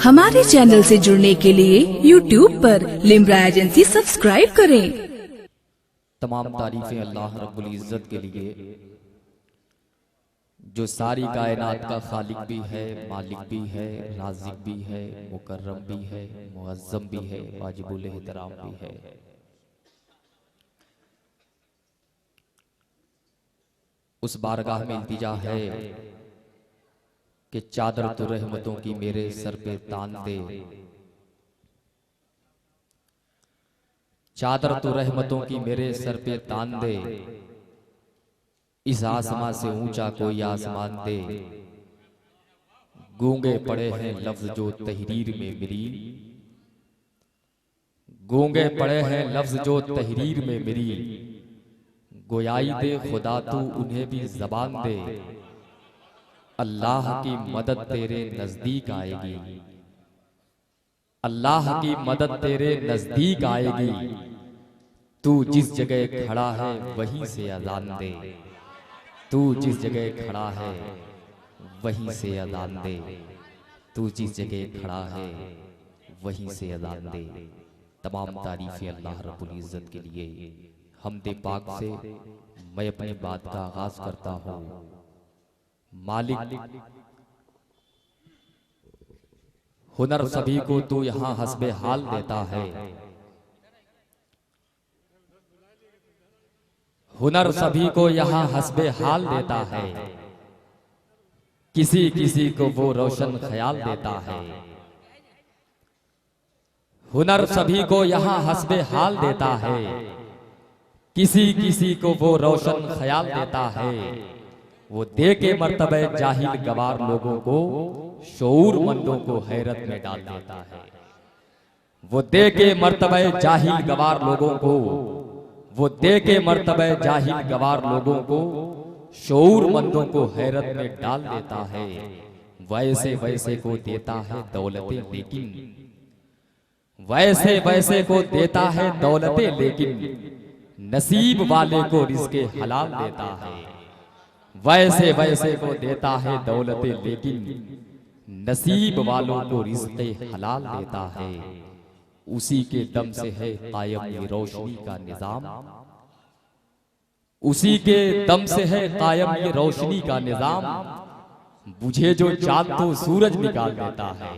हमारे चैनल से जुड़ने के लिए YouTube पर लिम्रा एजेंसी सब्सक्राइब करें। तमाम तारीफें अल्लाह रब्बुल इज़्ज़त के लिए जो सारी कायनात का खालिक भी है, मालिक भी है, राज़िक भी है, मुकर्रम भी है, मुअज़्ज़म भी है, वाजिबुल एहतराम भी है। उस बारगाह में इल्तिजा है कि चादर तो रहमतों की मेरे सर पे तान दे, चादर तो रहमतों की मेरे सर पे तान दे, इस आसमां से ऊंचा कोई आसमान दे। गूंगे पड़े हैं लफ्ज जो तहरीर में मेरी, गूंगे पड़े हैं लफ्ज जो तहरीर में मेरी, गोयाई दे खुदा तू उन्हें भी जबान दे। अल्लाह की मदद तेरे नजदीक आएगी, अल्लाह की मदद तेरे नजदीक आएगी, तू जिस जगह खड़ा है वहीं से अजान दे, तू जिस जगह खड़ा है वहीं से अजान दे, तू जिस जगह खड़ा है वहीं से अजान दे। तमाम तारीफें अल्लाह रब्बुल इज़्ज़त के लिए। हमदे पाक से मैं अपनी बात का आगाज करता हूँ। मालिक हुनर सभी को तू यहाँ हस्बे हाल देता है, हुनर सभी को यहाँ हस्बे हाल देता है, किसी किसी को वो रोशन ख्याल देता है। हुनर सभी को यहाँ हस्बे हाल देता है, किसी किसी को वो रोशन ख्याल देता है। वो दे के मर्तबे जाहिल गवार लोगों को शऊरमंदों को हैरत में डाल देता है। वो दे के मर्तबे जाहिल गवार लोगों को, वो दे के मर्तबे जाहिल गवार लोगों को शऊरमंदों को हैरत में डाल देता है। वैसे वैसे को देता है दौलतें लेकिन, वैसे वैसे को देता है दौलतें लेकिन, नसीब वाले को रिज़्क़े हलाल देता है। वैसे वैसे को देता है दौलतें लेकिन, नसीब वालों को रिज़्क़े हलाल देता है। उसी के दम से है कायम ये रोशनी का निजाम, उसी के दम से है कायम ये रोशनी का निजाम। बुझे जो चांद तो सूरज निकाल देता है,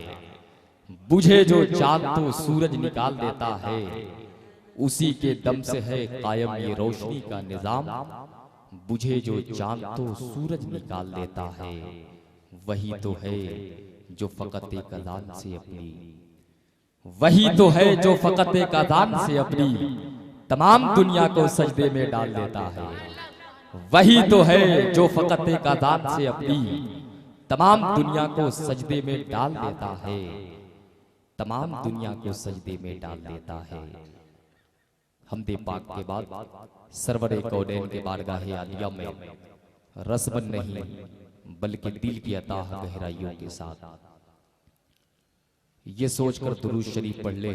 बुझे जो चांद तो सूरज निकाल देता है। उसी के दम से है कायम ये रोशनी का निजाम, बुझे जो चांद तो सूरज निकाल देता है। वही तो है जो फकत एक अज़ान से अपनी, वही तो है जो फकत एक अज़ान से अपनी तमाम दुनिया को सजदे में डाल देता है। वही तो है जो फकत एक अज़ान से अपनी तमाम दुनिया को सजदे में डाल देता है, तमाम दुनिया को सजदे में डाल देता है। हमदे पाक के बाद सरवरे कौनैन के बारगाहे आलिया में रस्मन नहीं बल्कि दिल की अताह गहराइयों के साथ ये सोचकर दुरूद शरीफ पढ़ ले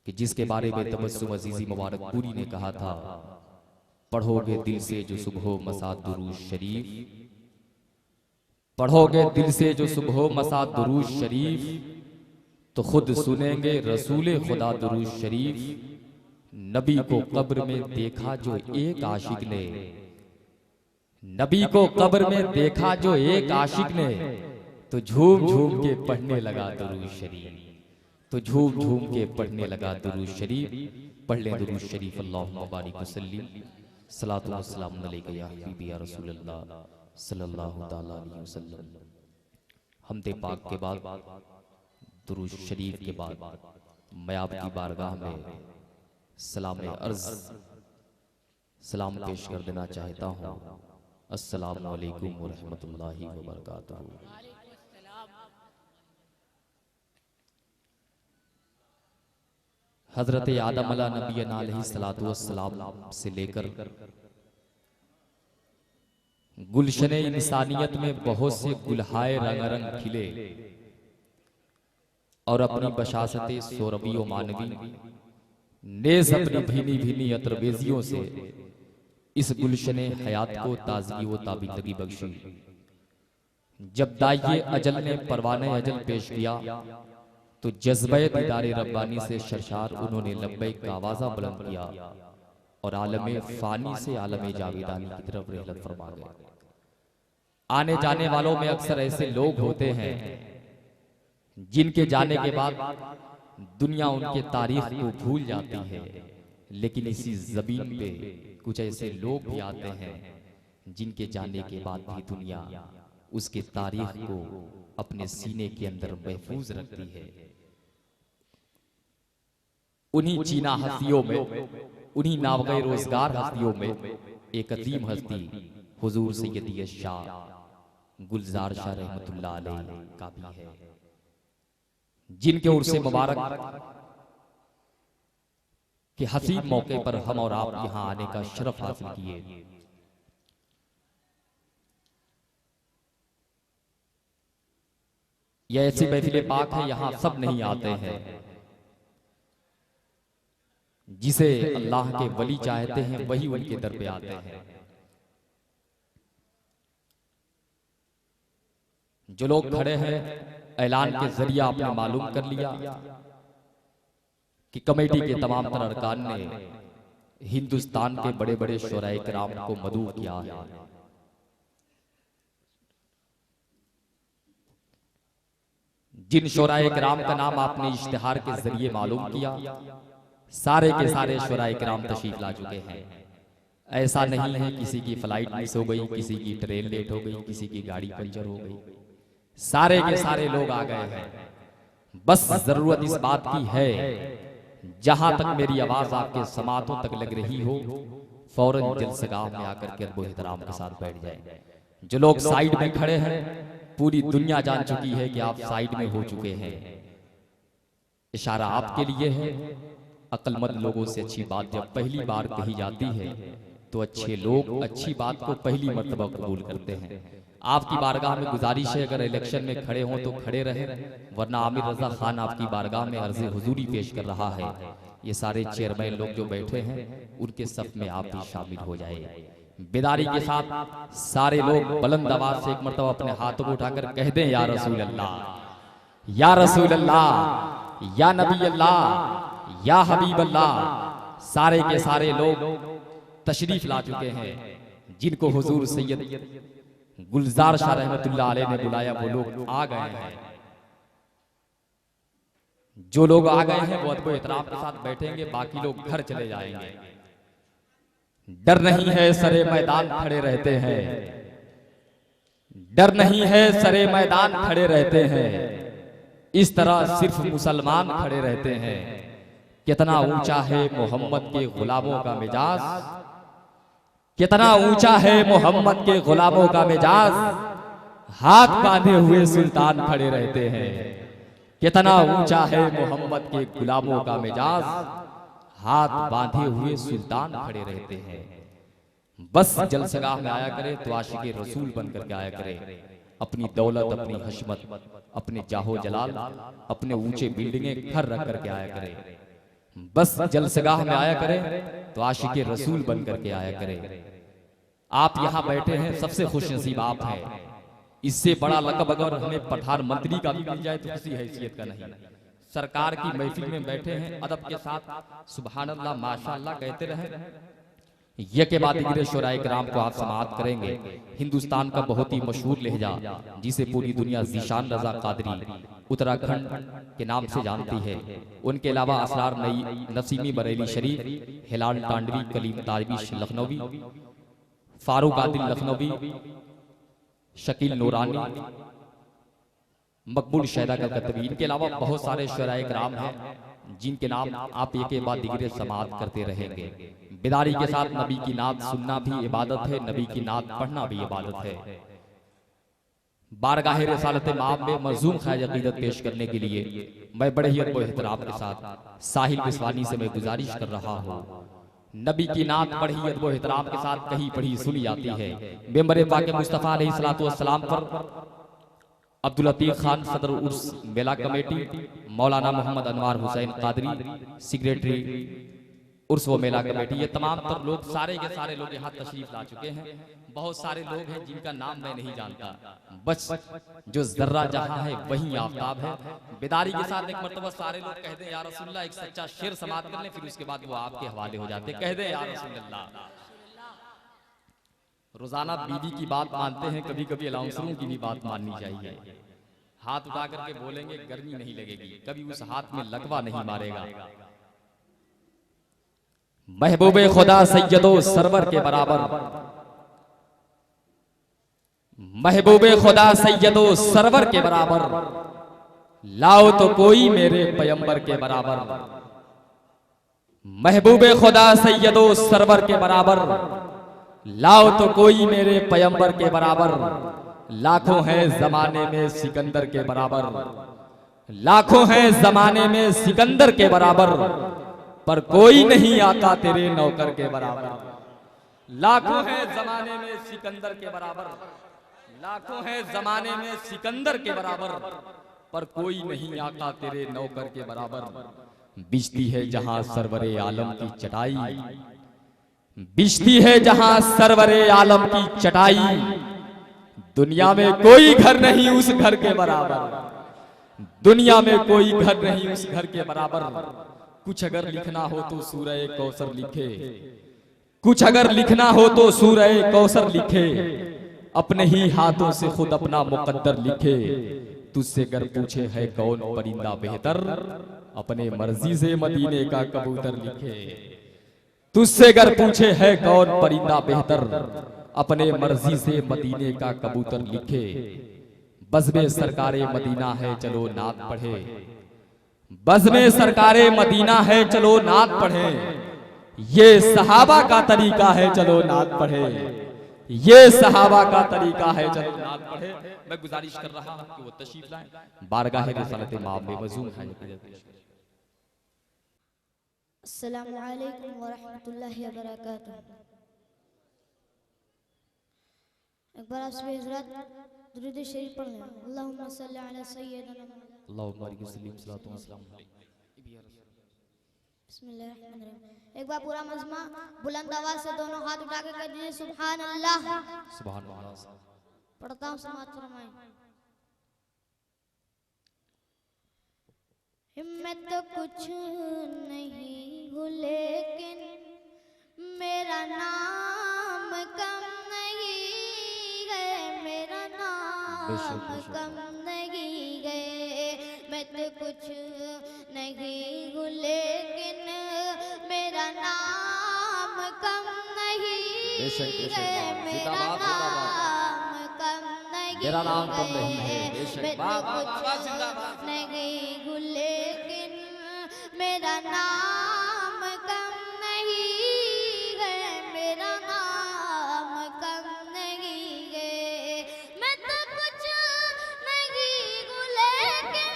कि जिसके बारे में तबस्सुम अजीजी मुबारक पूरी ने कहा था, पढ़ोगे दिल से जो सुबह मसा दुरूद शरीफ, पढ़ोगे दिल से जो सुबह मसा दुरूद शरीफ, तो खुद सुनेंगे रसूले खुदा दुरूद शरीफ। नबी को कब्र में देखा जो एक आशिक ने, नबी को कब्र में देखा जो एक आशिक ने, तो झूम झूम के पढ़ने लगा दुरूद शरीफ, तो झूम झूम के पढ़ने लगा दुरूद शरीफ। पढ़ लें दुरूद शरीफ। अल्लाहुम्मा बारिक व सल्लिम सलातु व सलाम अलैका या हबीबी या रसूलल्लाह सल्लल्लाहु तआला अलैहि वसल्लम। हमदे पाक के बाद दुरूद शरीफ के बाद मैं आपकी बारगाह में सलाम अर्ज सलाम पेश कर देना चाहता हूँ। अस्सलामु अलैकुम व रहमतुल्लाहि व बरकातहू। हजरत आदम अला नबी अलैहिस्सलातु वस्सलाम से लेकर गुलशने इंसानियत में बहुत से गुलहाए रंगारंग खिले और अपनी बशासते सोरवी व मानवी नेज़ अपनी भीनी भीनी अतरवेजियों से इस गुलशने हयात को ताजगी व ताबिंदगी बख्शी। जब दाइये अजल ने परवाने अजल पेश किया तो जज्बे दीदारे रब्बानी से शर्शार उन्होंने लब्बैक का आवाज़ा बुलंद किया और आलमे फानी से आलमे जावेदानी की तरफ रहलत फरमा गए। आने जाने वालों में अक्सर ऐसे लोग होते हैं जिनके जाने के बाद दुनिया उनके तारीख को भूल जाती है, लेकिन इसी जमीन पे कुछ ऐसे लोग भी आते हैं जिनके जाने के बाद भी दुनिया उसके तारीख को अपने सीने के अंदर महफूज रखती है। उन्हीं चीना हस्तियों में, उन्हीं नावगे रोजगार हस्तियों में एक अजीम हस्ती हुजूर सैयदी शाह गुलजार शाह रहमतुल्लाह अलैह का भी है, जिनके उर्से मुबारक के हसीब मौके पर हम और आप यहां आने का शरफ हासिल किए। यह ऐसी महफिल पाक है, यहां सब नहीं आते हैं। जिसे अल्लाह के वली चाहते हैं वही उनके दर पे आते हैं। जो लोग खड़े हैं, ऐलान के जरिए आपने मालूम कर लिया कि कमेटी के तमाम तर अरकान ने हिंदुस्तान के बड़े बड़े शोराए किराम को मदऊ किया है। जिन शोराए किराम का नाम आपने इश्तिहार के जरिए मालूम किया, सारे के सारे शोराए किराम तशरीफ ला चुके हैं। ऐसा नहीं है किसी की फ्लाइट मिस हो गई, किसी की ट्रेन लेट हो गई, किसी की गाड़ी पंचर हो गई, सारे के सारे लोग आ गए हैं। बस जरूरत इस बात की है, जहां तक मेरी आवाज आपके समातों तक लग रही हो, फौरन जलसगाह में आकर के अदब एहतराम के साथ बैठ जाए। जो लोग साइड में खड़े हैं, पूरी दुनिया जान चुकी है कि आप साइड में हो चुके हैं। इशारा आपके लिए है। अक्लमंद लोगों से अच्छी बात जब पहली बार कही जाती है तो अच्छे लोग अच्छी बात को पहली मर्तबा कबूल करते हैं। आपकी बारगाह में गुजारिश है, अगर इलेक्शन में खड़े हों तो खड़े रहें, वरना आमिर रजा खान आपकी बारगाह में अर्ज़े हुजूरी पेश कर रहा है। ये सारे चेयरमैन लोग जो बैठे हैं, उनके सफ में आप भी शामिल हो जाए। बेदारी के साथ सारे लोग बुलंद आवाज से एक मर्तबा अपने हाथों को उठाकर कह दें, या रसूल अल्लाह, या रसूल अल्लाह, या नबी अल्लाह, या हबीब अल्लाह। सारे के सारे लोग तशरीफ ला चुके हैं। जिनको हुजूर सैयद गुलजार शाह रहमतुल्लाह अलैह ने बुलाया, वो लोग आ गए हैं। जो लोग आ गए हैं वो अदब एहतराम के साथ बैठेंगे, बाकी लोग घर चले जाएंगे। डर नहीं है सरे मैदान खड़े रहते हैं, डर नहीं है सरे मैदान खड़े रहते हैं, इस तरह सिर्फ मुसलमान खड़े रहते हैं। कितना ऊंचा है मोहम्मद के गुलामों का मिजाज, कितना ऊंचा है मोहम्मद के गुलामों का मिजाज, हाथ बांधे हुए सुल्तान खड़े रहते हैं। कितना ऊंचा है मोहम्मद के गुलामों का मिजाज, हाथ बांधे हुए सुल्तान खड़े रहते हैं। बस जलसगाह में आया करे तो आशिक़े रसूल बनकर के आया करे। अपनी दौलत, अपनी हशमत, अपने जाहो जलाल, अपने ऊंचे बिल्डिंगे घर रख करके आया करे। बस जलसगाह में आया करे तो आशिक़े रसूल बनकर के आया करे। आप यहाँ बैठे हैं, सबसे खुश नसीब आप हैं। इससे बड़ा लक़ब अगर हमें प्रधानमंत्री का भी मिल जाए तो किसी हैसियत का नहीं। सरकार की महफिल में बैठे हैं, अदब के साथ सुभान अल्लाह माशाअल्लाह कहते रहें। ये के बाद दिगरे शोराए किराम को आप समाअत करेंगे। हिंदुस्तान का बहुत ही मशहूर लहजा, जिसे पूरी दुनिया ज़ीशान रज़ा क़ादरी उत्तराखंड के नाम से जानती है। उनके अलावा असरार नई नसीमी बरेली शरीफ, हिलाल टांडवी, कलीम ताजवी लखनवी, फारूक आदिल लखनवी, शकील नूरानी, मकबूल शहदा कलकत्तवी, इनके अलावा बहुत सारे शोराए किराम हैं जिनके नाम आप एक के बाद दिगरे समाअत करते रहेंगे। बेदारी के साथ नबी की नात सुनना भी इबादत है, नबी की नात पढ़ना भी इबादत है। बारगाह रिसालत माब में मज़ूम ख़ैज अक़ीदत पेश करने के लिए मैं बड़े ही अदब एहतराम के साथ साहिल बिस्वानी से मैं गुजारिश कर रहा हूँ। नबी की नात पढ़ी अदब एहतराम के साथ कहीं पढ़ी सुनी जाती है। मेंबर पाक मुस्तफ़ा अलैहिस्सलातु वस्सलाम पर अब्दुल लतीफ़ खान सदर उर्स मेला कमेटी, मौलाना मोहम्मद अनवार हुसैन क़ादरी सेक्रेटरी, उर्स व मेला कमेटी, ये तमाम तर लोग सारे के सारे लोग यहाँ तशरीफ ला चुके हैं। बहुत सारे लोग हैं जिनका नाम मैं नहीं जानता, बस जो जर्रा जहां है वही आफ्ताब है। बेदारी के साथ एक मर्तबा सारे लोग कह दें या रसूलल्लाह, एक सच्चा शेर समाप्त कर लें, फिर उसके बाद वो आपके हवाले हो जाते। कह दें या रसूलल्लाह। रोजाना बीवी की बात मानते हैं, कभी कभी अलाउंसरों की भी बात माननी चाहिए। हाथ उठा करके बोलेंगे गर्मी नहीं लगेगी, कभी उस हाथ में लकवा नहीं मारेगा। महबूबे खुदा सैयदो सरवर के बराबर, महबूबे खुदा सैयदो सरवर के बराबर, लाओ तो कोई मेरे पैगंबर के बराबर। महबूबे खुदा सैयदो सरवर के बराबर, लाओ तो कोई मेरे पैगंबर के बराबर। लाखों हैं जमाने में सिकंदर के बराबर, लाखों हैं जमाने में सिकंदर के बराबर, पर कोई नहीं आता तेरे नौकर के बराबर। लाखों हैं जमाने में सिकंदर के बराबर, लाखों हैं जमाने में सिकंदर के बराबर, पर कोई नहीं आता तेरे नौकर के बराबर। बिजती है जहां सरवरे आलम की चटाई, बिजती है जहां सरवरे आलम की चटाई, दुनिया में कोई घर नहीं उस घर के बराबर, दुनिया में कोई घर नहीं उस घर के बराबर। कुछ अगर लिखना हो तो सूरह कौसर लिखे, कुछ अगर लिखना हो तो सूरह कौसर लिखे, अपने ही हाथों से खुद अपना मुकद्दर लिखे। तुझसे अगर पूछे है कौन परिंदा बेहतर, अपने मर्जी से मदीने का कबूतर लिखे। तुझसे अगर पूछे है कौन परिंदा बेहतर, अपने मर्जी से मदीने का कबूतर लिखे। बज़्मे सरकारे मदीना है चलो नात पढ़े, बज़्मे सरकारे मदीना है चलो नात पढ़े। ये सहाबा का तरीका है चलो नात पढ़े, ये सहाबा का तरीका है चलो नात पढ़े। मैं गुजारिश कर रहा हूं कि वो तशरीफ लाएं, बारगाह रिसालत माम में मज़ूम है। अस्सलामु अलैकुम व रहमतुल्लाहि व बरकातुहू। एक बार आप सभी हज़रात दुरूद शरीफ पढ़ लें। अल्लाहुम्मा सल्ली अला सय्यिदना मुहम्मद। अल्लाहुम्मा बारिक वसल्लिम सल्लल्लाहु अलैहि वसल्लम। बिस्मिल्लाहिर्रहमानिर्रहीम। एक बार पूरा मजमा बुलंद आवाज से दोनों हाथ उठा के कह दीजिए सुभान अल्लाह। सुभान अल्लाह। पढ़ता हूँ, समाअत फरमाएं। हिम्मत तो कुछ नहीं हूँ लेकिन मेरा नाम कम नहीं है, मेरा नाम कम नहीं है। मैं तो कुछ नहीं हूँ लेकिन मेरा नाम कम नहीं है, मेरा नाम कम नहीं, मेरा नाम कम नहीं है। मैं तो कुछ नहीं हूँ लेकिन मेरा नाम कम नहीं है, मेरा नाम कम नहीं है। मैं तो कुछ नहीं हूँ लेकिन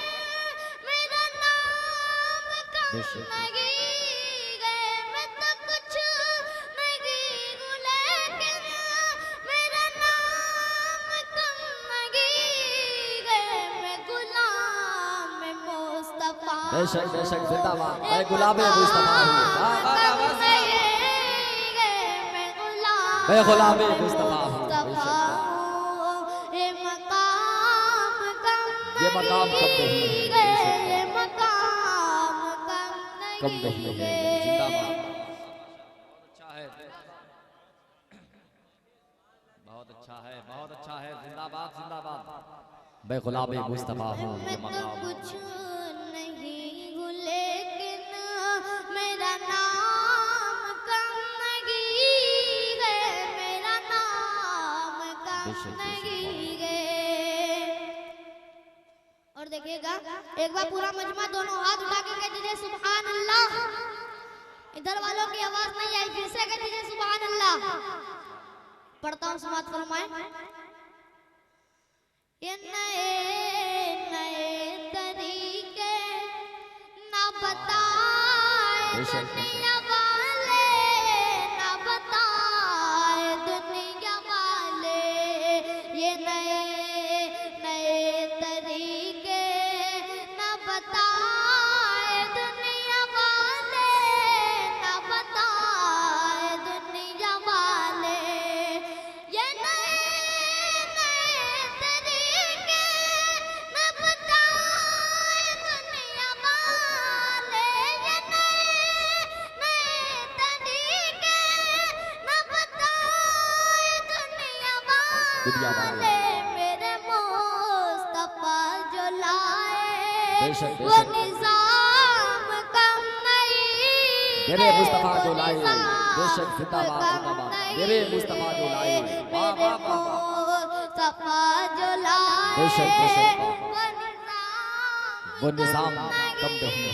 मेरा नाम कम नहीं है। मैं तो कुछ नहीं हूँ लेकिन मेरा नाम कम नहीं है। मैं गुलाम मुस्तफा, बेशक बेशक जिंदाबाद। मैं गुलाम मुस्तफा हूँ, मैं गुलाम मुस्तफा हूँ। ये मकाम कम नहीं है, ये मकाम कम नहीं है। जिंदाबाद। अच्छा है, बहुत अच्छा है, बहुत अच्छा है। जिंदाबाद जिंदाबाद। मैं गुलाम मुस्तफा हूँ। ये मैं तो मकाम कुछ नहीं हूँ लेकिन मेरा नाम कम नहीं है, मेरा नाम कम नहीं है। और देखिएगा एक बार पूरा मजमा दोनों हाथ उठा के कह दीजिए सुभान अल्लाह। इधर वालों की आवाज नहीं आई, फिर से कह दीजिए सुभान अल्लाह। पढ़ता हूँ, समाअत फरमाएं। ये नए नए तरीके ना बताए दुनिया वाले, ना बताए दुनिया वाले। ये नए नए तरीके ना बताए दुनिया वाले, ना बताए दुनिया वाले मेरे मुस्तफा जो लाए बेशक वो बेशक निजाम कम नहीं मेरे मुस्तफा जो लाए बेशक जिंदाबाद जिंदाबाद मेरे मुस्तफा जो लाए वाह वाह वाह मुस्तफा जो लाए बेशक बेशक वो वो निजाम कम नहीं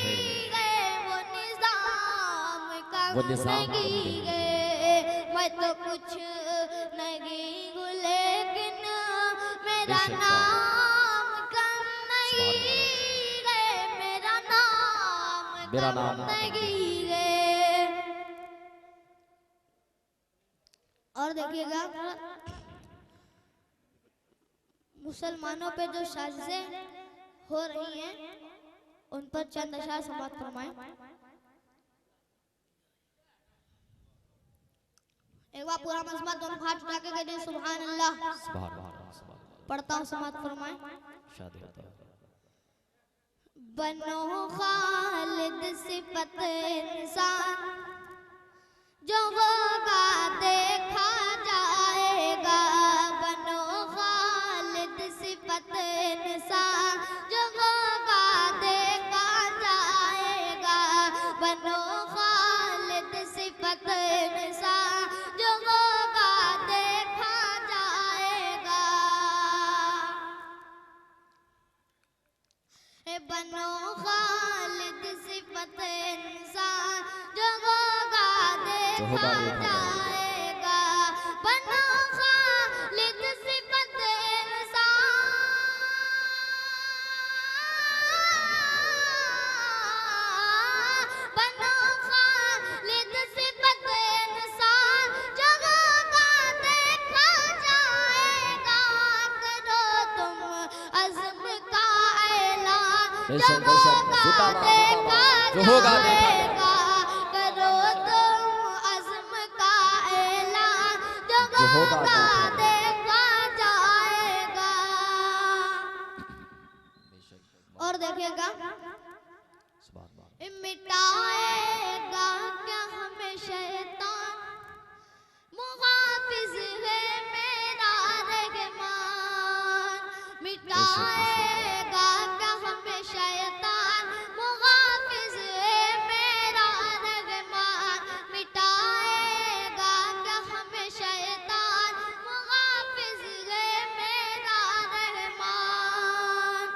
है वो निजाम वो निजाम कम नहीं नहीं है मैं तो कुछ नहीं हूँ लेकिन मेरा बेशक नाम कम नहीं है मेरा नाम कम नहीं है। और देखिएगा मुसलमानों पे जो साजिशें हो रही हैं उन पर चंद अशआर समाप्त फरमाएं। एक बार पूरा मजमा दोनों हाथ उठा के कह दे सुभान अल्लाह। सुभान अल्लाह सुभान अल्लाह पढ़ता हूँ समाप्त फरमाएं। शादी होता है बनो खालिद सिफत इंसान जो होगा देखा जाएगा बनो खालिद सिफत इंसान जो होगा देखा जाएगा बनो खालिद सिफत इंसान जो होगा देखा जाएगा बनो खालिद सिफत इंसान जो होगा देखा जाएगा बनो खालिद सिफत इंसान बनो खालिद सिफत इंसान जो होगा देखा जाएगा करो तुम अज़्म का ऐलान बेशक बेशक जिंदाबाद जिंदाबाद जो होगा देखा करो तुम अज़्म का ऐलान जो जो होगा होगा देखा देखा जाएगा। बेशक और देखिएगा सुभान अल्लाह मिटाएगा क्या हमें शैतान मुहाफिज है मेरा रहमान मिटाएगा क्या हमें शैतान मुहाफिज है मेरा रहमान मिटाएगा क्या हमें शैतान मुहाफिज है मेरा रहमान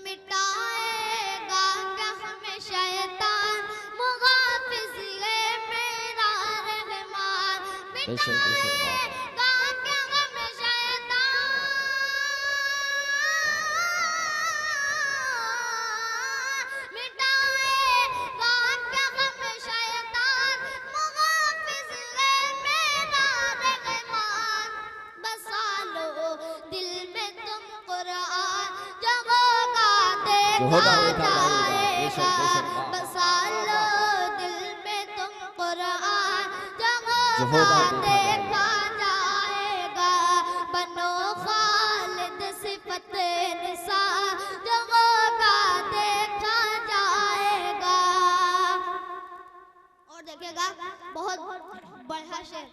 मिटाएगा क्या हमें शैतान मुहाफिज है मेरा रहमान बेशक बेशक वाह मिटाएगा क्या हमें शैतान मिटाएगा क्या हमें शैतान मुहाफिज है मेरा रहमान बसा लो दिल में तुम कुरान जो होगा जो होगा देखा देखा जाएगा बेशक जाएगा बेशक वाह बसा लो दिल में तुम कुरान जो जो होगा होगा देखा देखा जाएगा बनो खालिद सिफत निसार जो होगा देखा जाएगा। और देखिएगा बहुत बढ़िया शेर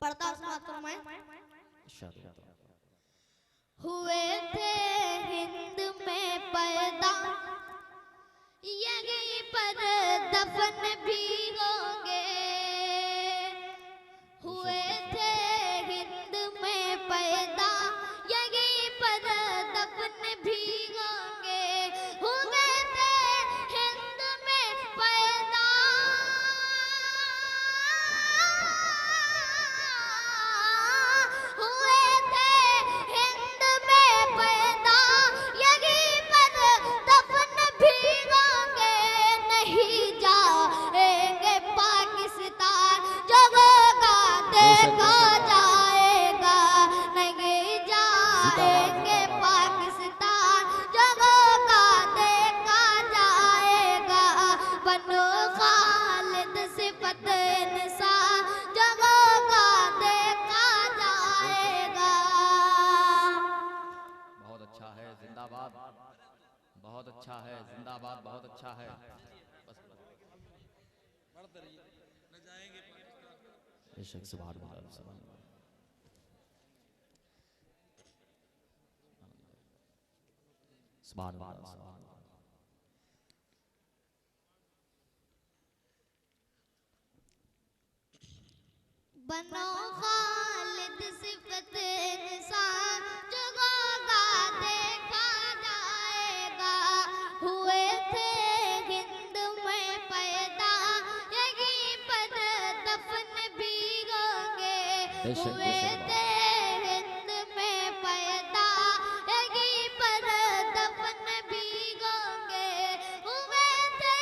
पढ़ता हूँ समाप्त फरमाएं। शादी होता है हुए थे हिंद में पैदा यहीं पर दफन भी होंगे हुए थे हिंद में पैदा यहीं पर दफन भी होंगे हुए थे हिंद में पैदा हुए थे हिंद में पैदा यहीं पर दफन भी होंगे नहीं जाएंगे पाकिस्तान जो होगा देखा जाएगा नहीं जाएंगे पाकिस्तान जो होगा देखा जाएगा बनो खालिद सिफत निसार जो होगा देखा जाएगा। बहुत अच्छा है जिंदाबाद बहुत अच्छा है जिंदाबाद बहुत अच्छा है बस बेशक सुभान अल्लाह सुभान अल्लाह। सुभान अल्लाह सुभान अल्लाह। बनो खालिद सिफत इंसान जगोगा देखा जाएगा। हुए थे हिंद में पैदा यहीं पर दफन भी होंगे। बेशक, हुए बेशक। थे हिंद में पैदा यहीं पर दफन भी होंगे। हुए थे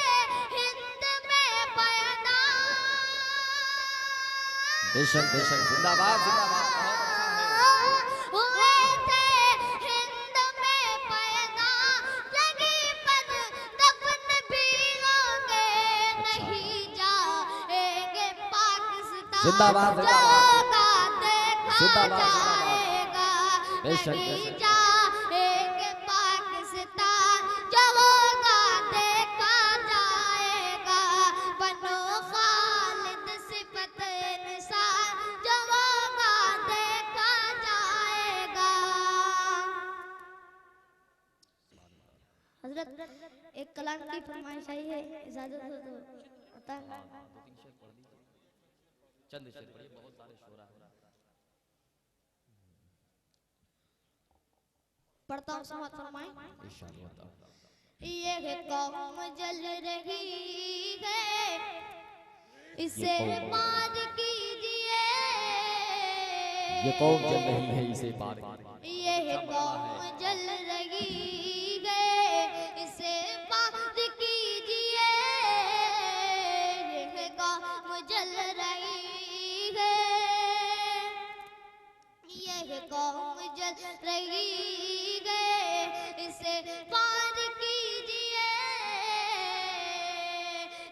हिंद में पैदा। बेशक बेशक जिंदाबाद जिंदाबाद। हुए थे हिंद में पैदा यहीं पर दफन भी होंगे। नहीं जाएंगे पाकिस्तान जिंदाबाद, जिंदाबाद। जगोगा देखा जिंदाबाद, जिंदाबाद। जाएगा। बेशक, नहीं बेशक। जाएंगे पाकिस्तान जगोगा देखा जाएगा। बनो खालिद सिफत इंसान जगोगा देखा जाएगा। हजरत एक कलाम की फरमाइश आई है, इजाजत हो तो बता। चंद शेर पढ़िए, बहुत सारे शोरा है। पढ़ता हूँ, समात फरमाएं। इंशाअल्लाह। ये कौम जल रही है, इसे ये कौम- पार कीजिए। ये कौम जल रही है, इसे पार कीजिए। ये कौम जल रही है, इसे पार कीजिए। ये कौम जल रही है, ये कौम जल रही है, इसे पार कीजिए।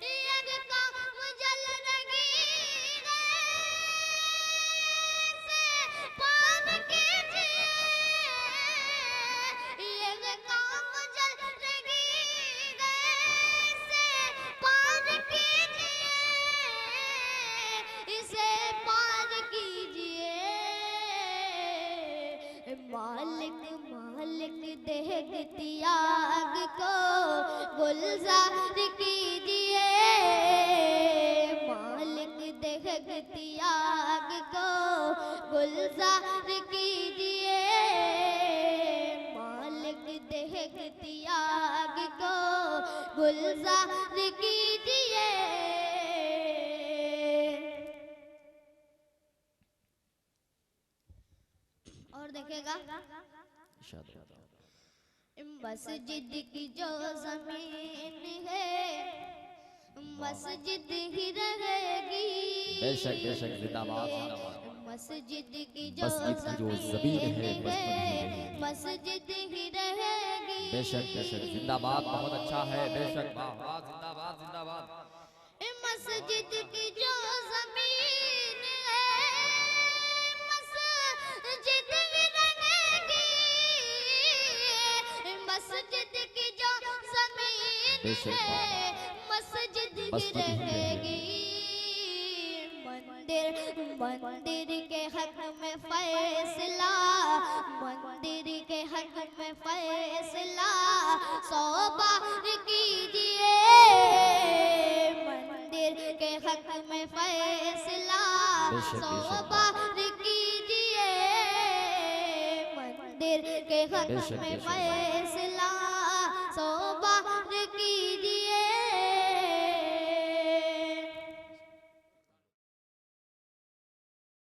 ये कौम जल रही है, इसे पार कीजिए। ये कौम जल रही है, इसे पार कीजिए। इसे पार कीजिए। मालिक मालिक देहगती आग को गुलजार कीजिए। मालिक देहगती आग को गुलजार कीजिए। मालिक देहगती आग को गुलजार कीजिए। और देखेगा इंशाअल्लाह। मस्जिद की जो जमीन है, मस्जिद ही रहेगी। बेशक बेशक जिंदाबाद जिंदाबाद। मस्जिद की जो मस्जिद की जो जमीन ज़मीन है, है, मस्जिद ही रहेगी। बेशक बेशक जिंदाबाद, बहुत अच्छा है। बेशक वाह वाह, जिंदाबाद जिंदाबाद। मस्जिद की जो जमीन है, मस्जिद ही रहेगी। मस्जिद की जो जमीन बेशक है, मस्जिद ही मस्जिद ही रहेगी। मंदिर मंदिर के हक में फैसला, मंदिर के हक में फैसला 100 बार कीजिए। मंदिर के हक में फैसला बेशक, 100 बेशक। बार कीजिए। मंदिर के हक बेशक, में बेशक। फैसला 100 बार